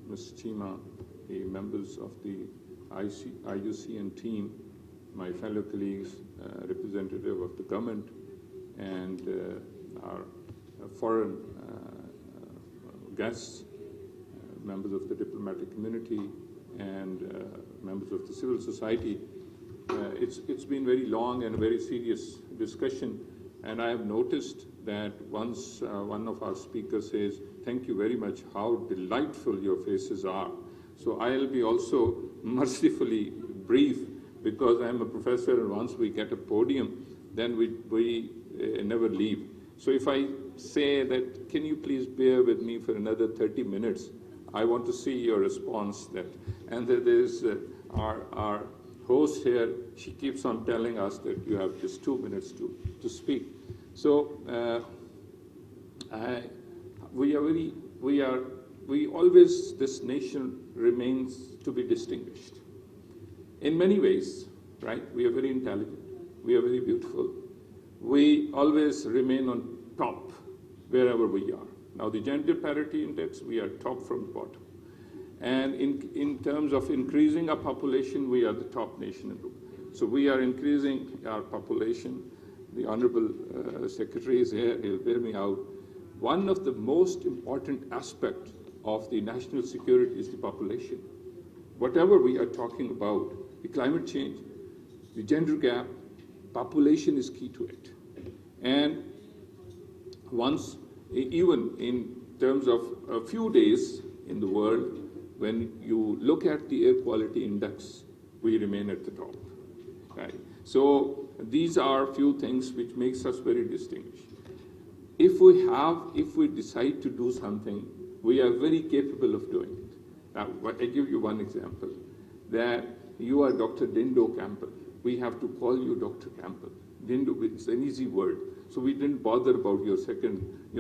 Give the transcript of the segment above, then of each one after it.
Ms. Chima, the members of the IUCN team, my fellow colleagues, representative of the government, and our foreign guests, members of the diplomatic community, and members of the civil society. It's been very long and a very serious discussion, and I have noticed that once one of our speakers says, "Thank you very much, how delightful your faces are." So I'll be also mercifully brief, because I'm a professor, and once we get a podium, then we never leave. So if I say that, can you please bear with me for another 30 minutes, I want to see your response. And there's our host here, she keeps on telling us that you have just 2 minutes to speak. So this nation remains to be distinguished. In many ways, right? We are very intelligent, we are very beautiful. We always remain on top wherever we are. Now the gender parity index, we are top from bottom. And in terms of increasing our population, we are the top nation in the world. So we are increasing our population. The Honorable Secretary is here, he'll bear me out. One of the most important aspects of the national security is the population. Whatever we are talking about, the climate change, the gender gap, population is key to it. And once, even in terms of a few days in the world, when you look at the air quality index, we remain at the top, right? So these are a few things which makes us very distinguished. If we decide to do something, we are very capable of doing it. Now, I give you one example, that you are Dr. Dindo Campbell. We have to call you Dr. Campbell. Dindo is an easy word. So we didn't bother about your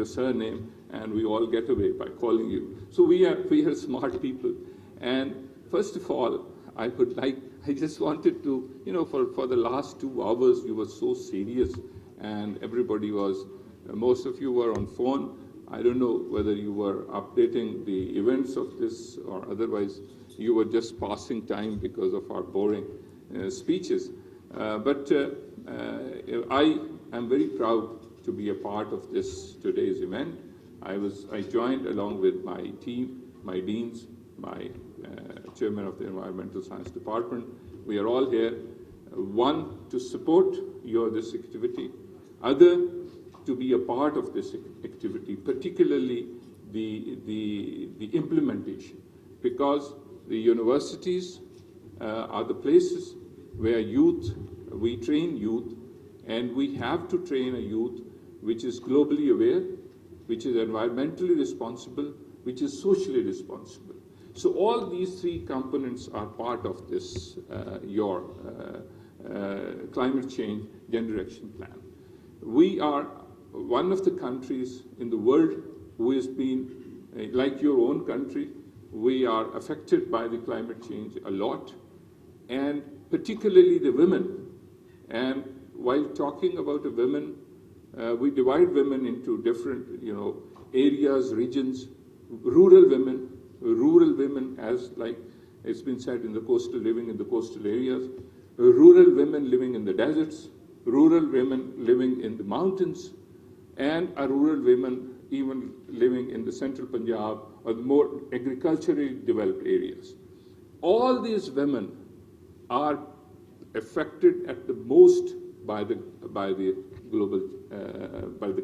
surname, and we all get away by calling you. So we are smart people. And first of all, I just wanted to, for the last 2 hours, you were so serious, and everybody was, most of you were on phone. I don't know whether you were updating the events of this, or otherwise you were just passing time because of our boring speeches. But I am very proud to be a part of today's event. I joined along with my team, my deans, my chairman of the Environmental Science Department. We are all here, one, to support this activity, other, to be a part of this activity, particularly the implementation, because the universities are the places where we train youth, and we have to train a youth which is globally aware, which is environmentally responsible, which is socially responsible. So all these 3 components are part of this, your climate change gender action plan. We are one of the countries in the world who has been, like your own country, we are affected by the climate change a lot, and particularly the women. And while talking about the women, we divide women into different, areas, regions. Rural women, as like it's been said, living in the coastal areas. Rural women living in the deserts. Rural women living in the mountains, and rural women even living in the central Punjab or the more agriculturally developed areas. All these women are affected at the most by the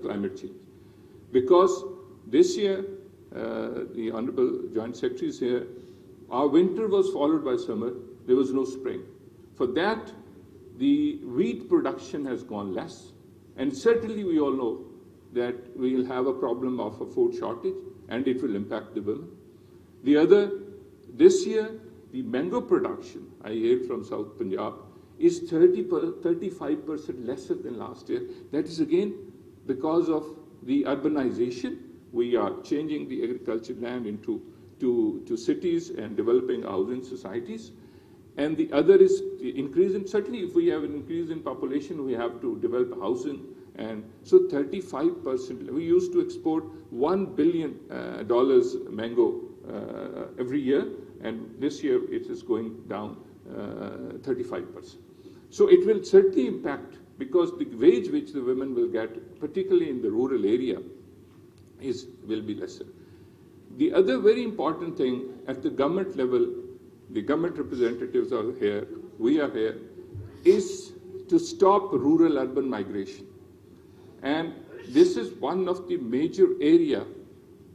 climate change, because this year the Honorable Joint Secretary is here. Our winter was followed by summer. There was no spring. For that, the wheat production has gone less, and certainly we all know that we will have a problem of a food shortage, and it will impact the women. The other, this year, the mango production, I heard from South Punjab, is 35% lesser than last year. That is again because of the urbanization. We are changing the agricultural land into cities and developing housing societies. And the other is the increase in, certainly if we have an increase in population, we have to develop housing. And so 35%, we used to export $1 billion mango every year, and this year it is going down 35%. So it will certainly impact, because the wage which the women will get, particularly in the rural area, will be lesser. The other very important thing at the government level, the government representatives are here, we are here, is to stop rural-urban migration. And this is one of the major area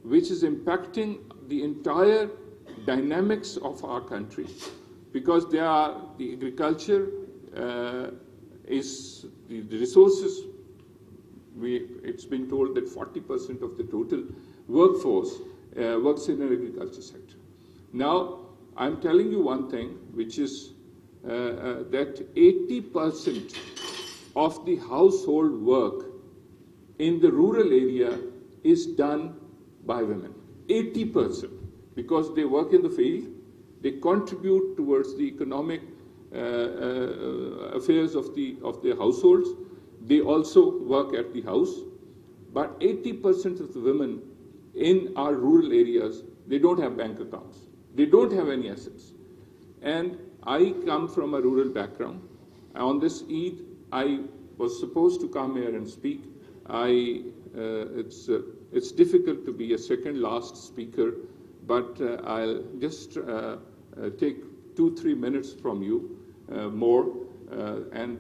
which is impacting the entire dynamics of our country, because the agriculture is the resources. It's been told that 40% of the total workforce works in the agriculture sector. Now, I'm telling you one thing, which is that 80% of the household work in the rural area is done by women. 80%, because they work in the field, they contribute towards the economic affairs of their households. They also work at the house. But 80% of the women in our rural areas, they don't have bank accounts. They don't have any assets. And I come from a rural background. On this Eid, I was supposed to come here and speak. It's difficult to be a second last speaker, but I'll just take 2-3 minutes from you more. And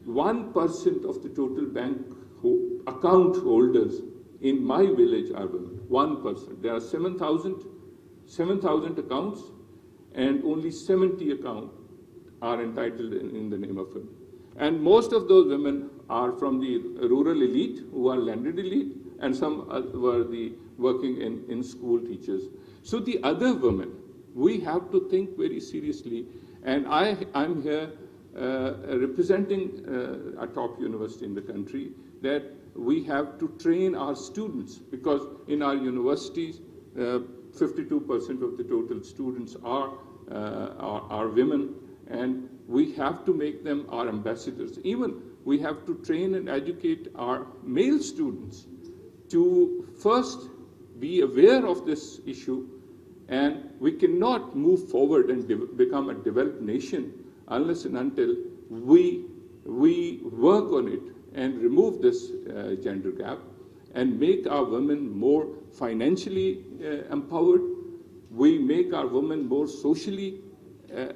1% of the total bank account holders in my village are women. 1%. There are 7,000 accounts, and only 70 accounts are entitled in the name of women. And most of those women are from the rural elite, who are landed elite, and some were the working in school teachers. So the other women, we have to think very seriously. And I'm here representing a top university in the country, that we have to train our students, because in our universities, 52% of the total students are women, and we have to make them our ambassadors. Even we have to train and educate our male students to first be aware of this issue, and we cannot move forward and become a developed nation unless and until we work on it and remove this gender gap and make our women more financially empowered. We make our women more socially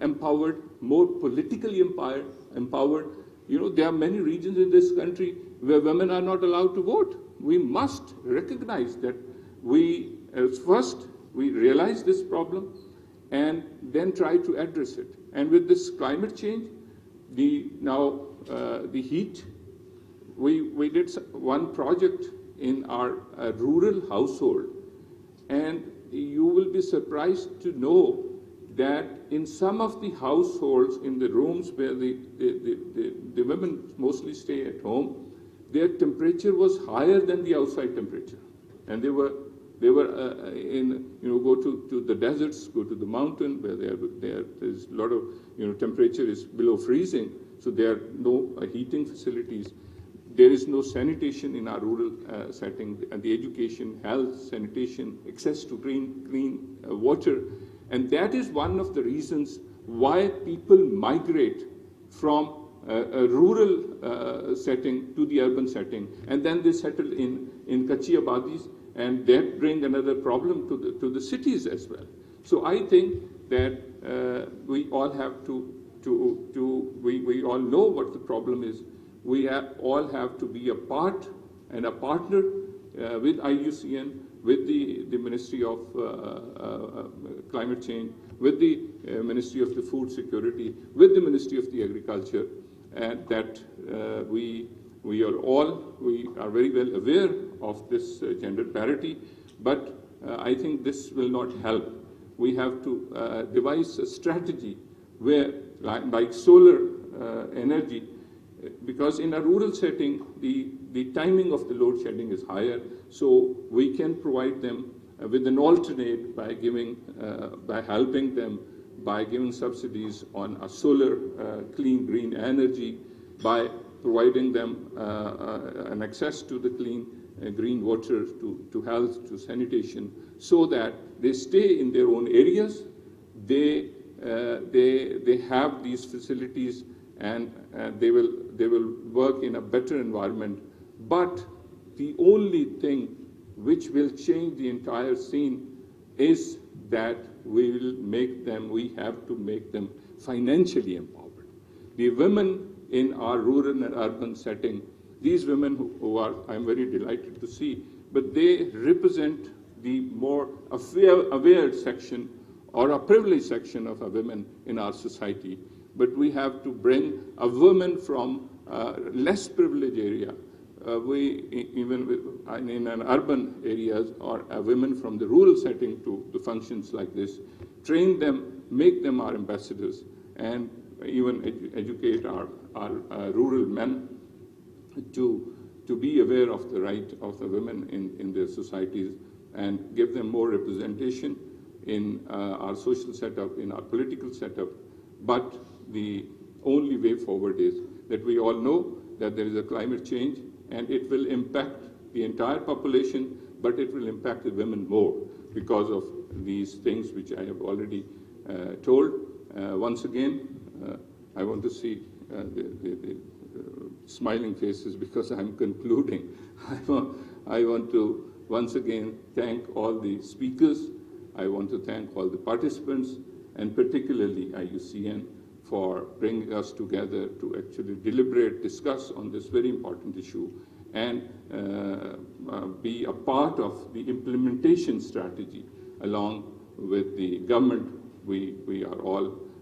empowered, more politically empowered. You know, there are many regions in this country where women are not allowed to vote. We must recognize that first we realize this problem and then try to address it. And with this climate change, the heat, we did one project in our rural household, and you will be surprised to know that in some of the households, in the rooms where the women mostly stay at home, their temperature was higher than the outside temperature. And they were go to the deserts, go to the mountain where there's a lot of, temperature is below freezing, so there are no heating facilities. There is no sanitation in our rural setting, and the education, health, sanitation, access to clean water. And that is one of the reasons why people migrate from a rural setting to the urban setting, and then they settle in Kachi Abadis, and that brings another problem to the cities as well. So I think that we all have we all know what the problem is. We all have to be a part and a partner with IUCN, with the Ministry of Climate Change, with the Ministry of the Food Security, with the Ministry of the Agriculture, and that we are very well aware of this gender parity, but I think this will not help. We have to devise a strategy where, like solar energy, because in a rural setting, the timing of the load shedding is higher, so we can provide them with an alternate by helping them by giving subsidies on a solar clean green energy, by providing them an access to the clean green water, to health, to sanitation, so that They stay in their own areas. They have these facilities, and they will work in a better environment. But the only thing which will change the entire scene is that we have to make them financially empowered. The women in our rural and urban setting, these women who are, I'm very delighted to see, but they represent the more aware section or a privileged section of a women in our society. But we have to bring a woman from less privileged area, in an urban areas, or women from the rural setting to functions like this, train them, make them our ambassadors, and even educate our rural men to be aware of the right of the women in their societies, and give them more representation in our social setup, in our political setup. But the only way forward is that we all know that there is a climate change, and it will impact the entire population, but it will impact the women more because of these things which I have already told. Once again, I want to see the smiling faces because I'm concluding. I want to once again thank all the speakers. I want to thank all the participants, and particularly IUCN, for bringing us together to actually deliberate, discuss on this very important issue, and be a part of the implementation strategy along with the government. We are all